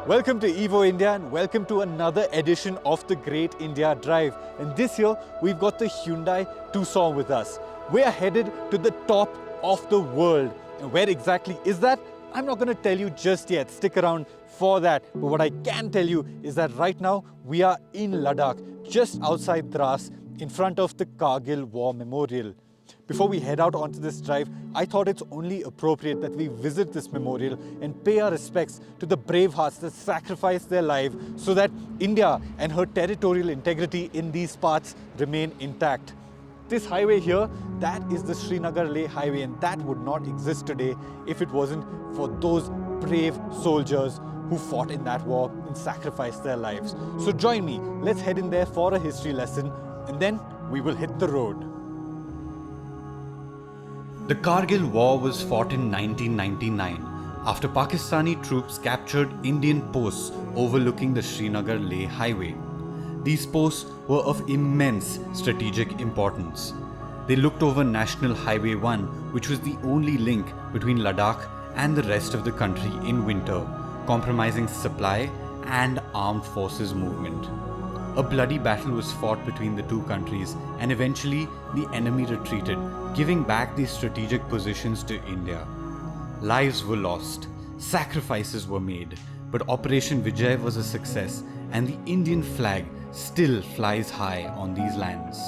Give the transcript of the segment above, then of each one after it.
Welcome to Evo India and welcome to another edition of the Great India Drive. And this year we've got the Hyundai Tucson with us. We are headed to the top of the world. And where exactly is that? I'm not going to tell you just yet. Stick around for that. But what I can tell you is that right now we are in Ladakh, just outside Dras, in front of the Kargil War Memorial. Before we head out onto this drive, I thought it's only appropriate that we visit this memorial and pay our respects to the brave hearts that sacrificed their life so that India and her territorial integrity in these parts remain intact. This highway here, that is the Srinagar-Leh highway, and that would not exist today if it wasn't for those brave soldiers who fought in that war and sacrificed their lives. So join me, let's head in there for a history lesson and then we will hit the road. The Kargil War was fought in 1999 after Pakistani troops captured Indian posts overlooking the Srinagar-Leh highway. These posts were of immense strategic importance. They looked over National Highway 1, which was the only link between Ladakh and the rest of the country in winter, compromising supply and armed forces movement. A bloody battle was fought between the two countries and eventually the enemy retreated, giving back these strategic positions to India. Lives were lost, sacrifices were made, but Operation Vijay was a success and the Indian flag still flies high on these lands.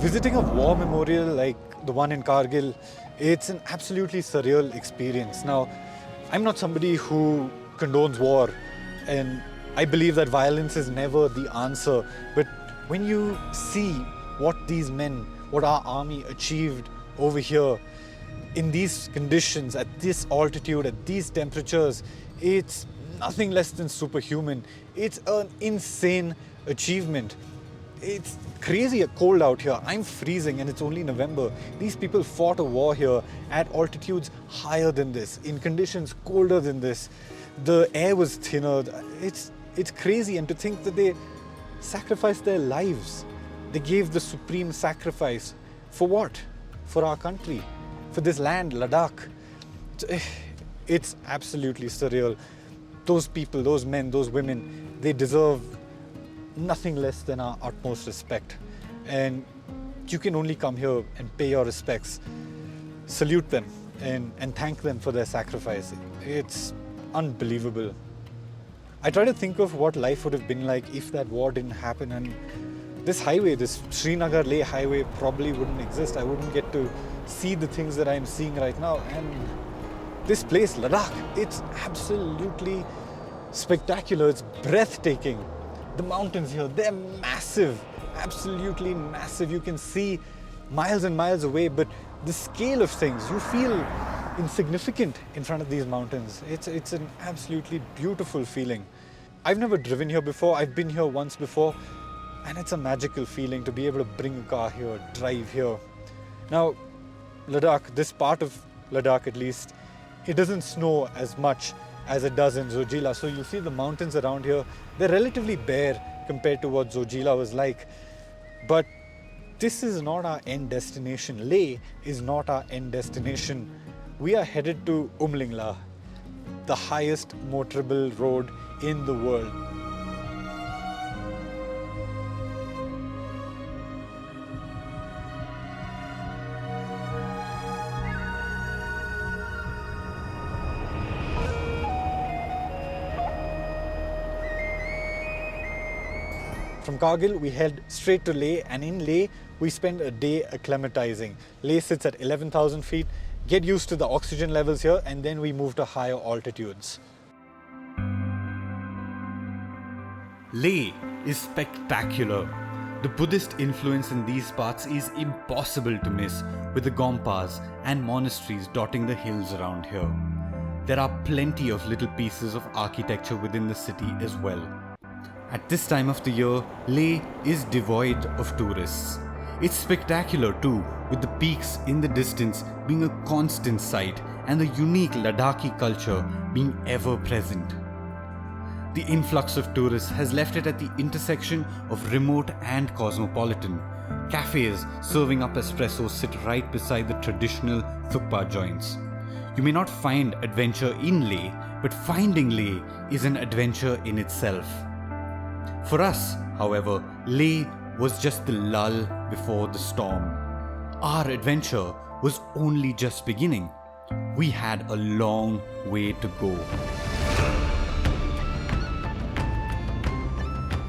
Visiting a war memorial like the one in Kargil, it's an absolutely surreal experience. Now, I'm not somebody who condones war, and I believe that violence is never the answer. But when you see what these men, what our army achieved over here in these conditions, at this altitude, at these temperatures, it's nothing less than superhuman. It's an insane achievement. It's crazy cold out here. I'm freezing and it's only November. These people fought a war here at altitudes higher than this, in conditions colder than this. The air was thinner. It's crazy, and to think that they sacrificed their lives. They gave the supreme sacrifice. For what? For our country, for this land, Ladakh. It's absolutely surreal. Those people, those men, those women, they deserve nothing less than our utmost respect. And you can only come here and pay your respects, salute them, and thank them for their sacrifice. It's unbelievable. I try to think of what life would have been like if that war didn't happen, and this highway, this Srinagar-Leh highway, probably wouldn't exist. I wouldn't get to see the things that I'm seeing right now. And this place, Ladakh, it's absolutely spectacular. It's breathtaking. The mountains here, they're massive, absolutely massive. You can see miles and miles away, but the scale of things, you feel insignificant in front of these mountains. It's an absolutely beautiful feeling. I've never driven here before. I've been here once before, and it's a magical feeling to be able to bring a car here, drive here. Now, Ladakh, this part of Ladakh at least, it doesn't snow as much as it does in Zojila. So you see the mountains around here, they're relatively bare compared to what Zojila was like. But this is not our end destination. Leh is not our end destination. We are headed to Umling, the highest motorable road in the world. From Kargil, we head straight to Leh, and in Leh, we spend a day acclimatizing. Leh sits at 11,000 feet. Get used to the oxygen levels here, and then we move to higher altitudes. Leh is spectacular. The Buddhist influence in these parts is impossible to miss, with the gompas and monasteries dotting the hills around here. There are plenty of little pieces of architecture within the city as well. At this time of the year, Leh is devoid of tourists. It's spectacular too, with the peaks in the distance being a constant sight and the unique Ladakhi culture being ever present. The influx of tourists has left it at the intersection of remote and cosmopolitan. Cafes serving up espresso sit right beside the traditional thukpa joints. You may not find adventure in Leh, but finding Leh is an adventure in itself. For us, however, Leh was just the lull before the storm. Our adventure was only just beginning. We had a long way to go.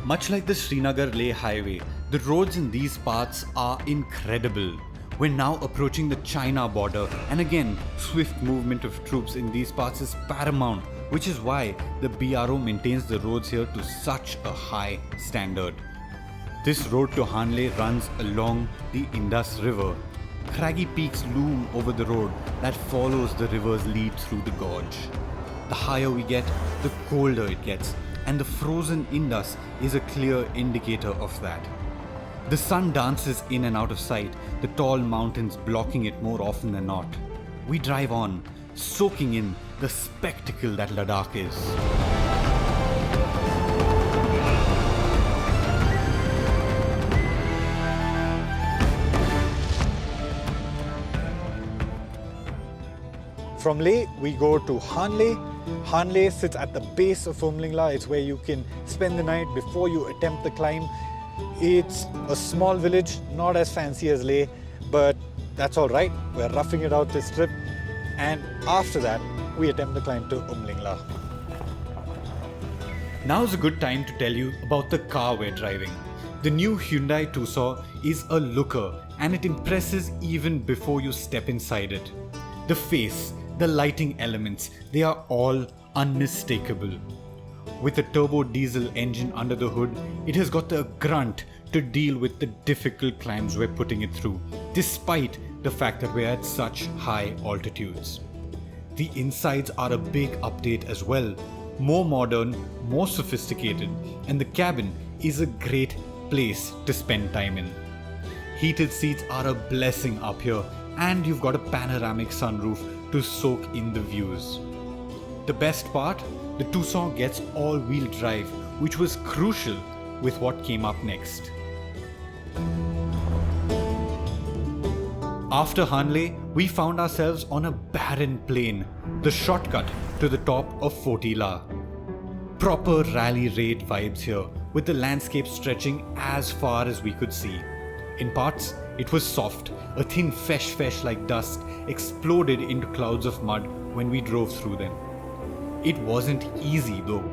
Much like the Srinagar-Leh highway, the roads in these parts are incredible. We're now approaching the China border, and again, swift movement of troops in these parts is paramount, which is why the BRO maintains the roads here to such a high standard. This road to Hanle runs along the Indus River. Craggy peaks loom over the road that follows the river's lead through the gorge. The higher we get, the colder it gets, and the frozen Indus is a clear indicator of that. The sun dances in and out of sight, the tall mountains blocking it more often than not. We drive on, soaking in the spectacle that Ladakh is. From Leh, we go to Hanle. Hanle sits at the base of Umling. It's where you can spend the night before you attempt the climb. It's a small village, not as fancy as Leh, but that's all right. We're roughing it out this trip. And after that, we attempt the climb to Umling. Now's a good time to tell you about the car we're driving. The new Hyundai Tucson is a looker, and it impresses even before you step inside it. The face, the lighting elements, they are all unmistakable. With a turbo diesel engine under the hood, it has got the grunt to deal with the difficult climbs we're putting it through, despite the fact that we're at such high altitudes. The insides are a big update as well, more modern, more sophisticated, and the cabin is a great place to spend time in. Heated seats are a blessing up here, and you've got a panoramic sunroof to soak in the views. The best part? The Tucson gets all-wheel drive, which was crucial with what came up next. After Hanle, we found ourselves on a barren plain, the shortcut to the top of 40 La. Proper rally raid vibes here, with the landscape stretching as far as we could see. In parts, it was soft, a thin fesh like dust exploded into clouds of mud when we drove through them. It wasn't easy though.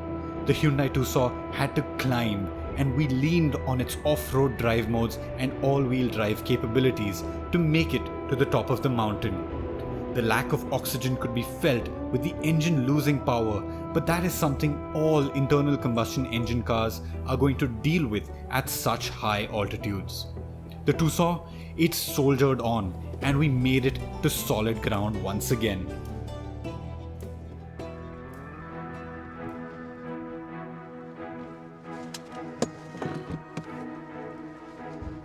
The Hyundai Tucson had to climb, and we leaned on its off-road drive modes and all-wheel drive capabilities to make it to the top of the mountain. The lack of oxygen could be felt with the engine losing power, but that is something all internal combustion engine cars are going to deal with at such high altitudes. The Tucson, it soldiered on, and we made it to solid ground once again.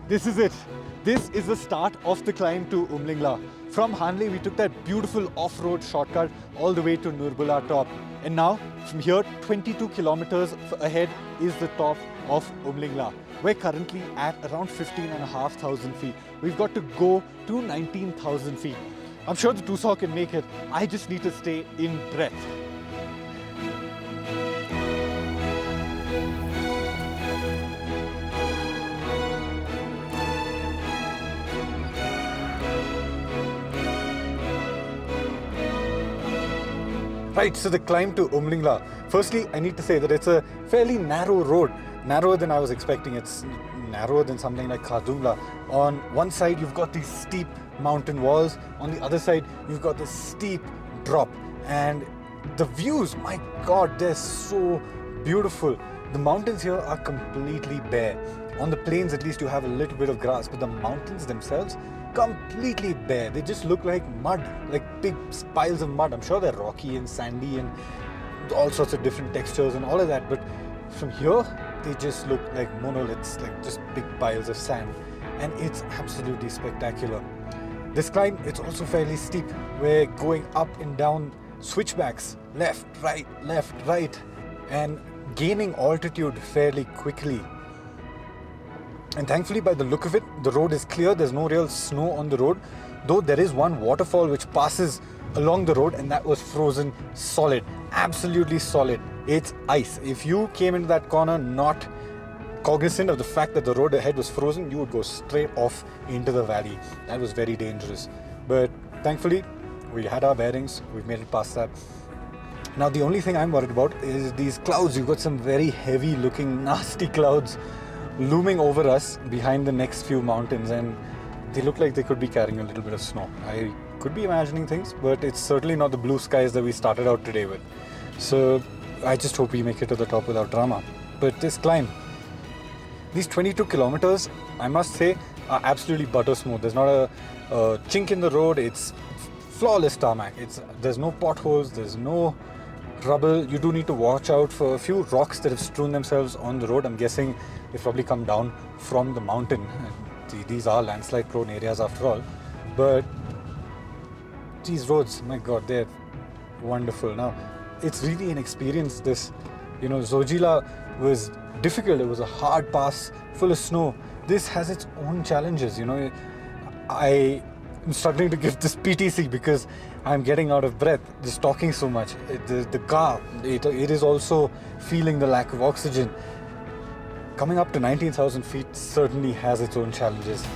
This is it. This is the start of the climb to Umling. From Hanle, we took that beautiful off-road shortcut all the way to Nurbula top. And now, from here, 22 kilometers ahead is the top of Umling. We're currently at around 15,500 feet. We've got to go to 19,000 feet. I'm sure the Tucson can make it. I just need to stay in breath. Right, so the climb to Umling. Firstly, I need to say that it's a fairly narrow road. Narrower than I was expecting. It's narrower than something like Kargil. On one side, you've got these steep mountain walls. On the other side, you've got this steep drop. And the views, my God, they're so beautiful. The mountains here are completely bare. On the plains, at least, you have a little bit of grass, but the mountains themselves, completely bare. They just look like mud, like big piles of mud. I'm sure they're rocky and sandy and all sorts of different textures and all of that, but from here, they just look like monoliths, like just big piles of sand, and it's absolutely spectacular. This climb, it's also fairly steep. We're going up and down switchbacks, left, right, and gaining altitude fairly quickly. And thankfully, by the look of it, the road is clear. There's no real snow on the road, though there is one waterfall which passes along the road, and that was frozen solid, absolutely solid. It's ice. If you came into that corner not cognizant of the fact that the road ahead was frozen, you would go straight off into the valley. That was very dangerous. But thankfully, we had our bearings. We've made it past that. Now, the only thing I'm worried about is these clouds. You've got some very heavy looking, nasty clouds looming over us behind the next few mountains, and they look like they could be carrying a little bit of snow. I could be imagining things, but it's certainly not the blue skies that we started out today with. So I just hope we make it to the top without drama. But this climb, these 22 kilometers, I must say, are absolutely butter smooth. There's not a chink in the road. It's flawless tarmac. There's no potholes. There's no rubble. You do need to watch out for a few rocks that have strewn themselves on the road. I'm guessing they've probably come down from the mountain. These are landslide prone areas after all. But these roads, my God, they're wonderful. Now, it's really an experience. This, Zojila was difficult. It was a hard pass full of snow. This has its own challenges. I am struggling to give this PTC because I'm getting out of breath just talking so much. The car, it is also feeling the lack of oxygen. Coming up to 19,000 feet certainly has its own challenges.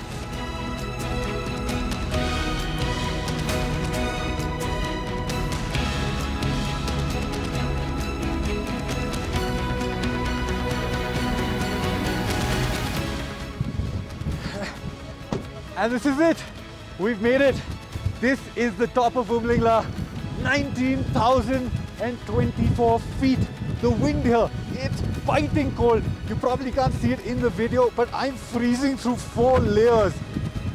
And this is it. We've made it. This is the top of Umling, 19,024 feet. The wind here, it's biting cold. You probably can't see it in the video, but I'm freezing through 4 layers.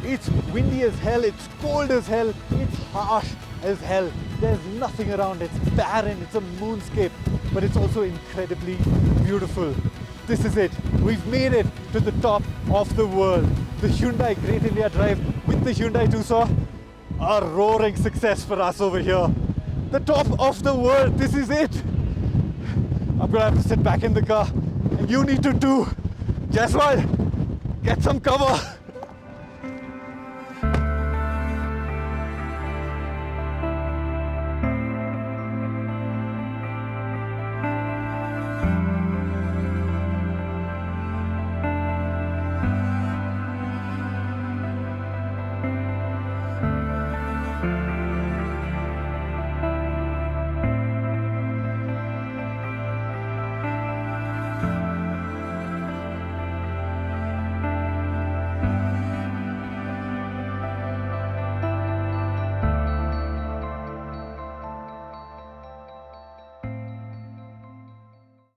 It's windy as hell, it's cold as hell, it's harsh as hell. There's nothing around, it's barren, it's a moonscape, but it's also incredibly beautiful. This is it. We've made it to the top of the world. The Hyundai Great India Drive with the Hyundai Tucson, a roaring success for us over here. The top of the world, this is it. I'm gonna have to sit back in the car, and you need to too. Jaswal, get some cover.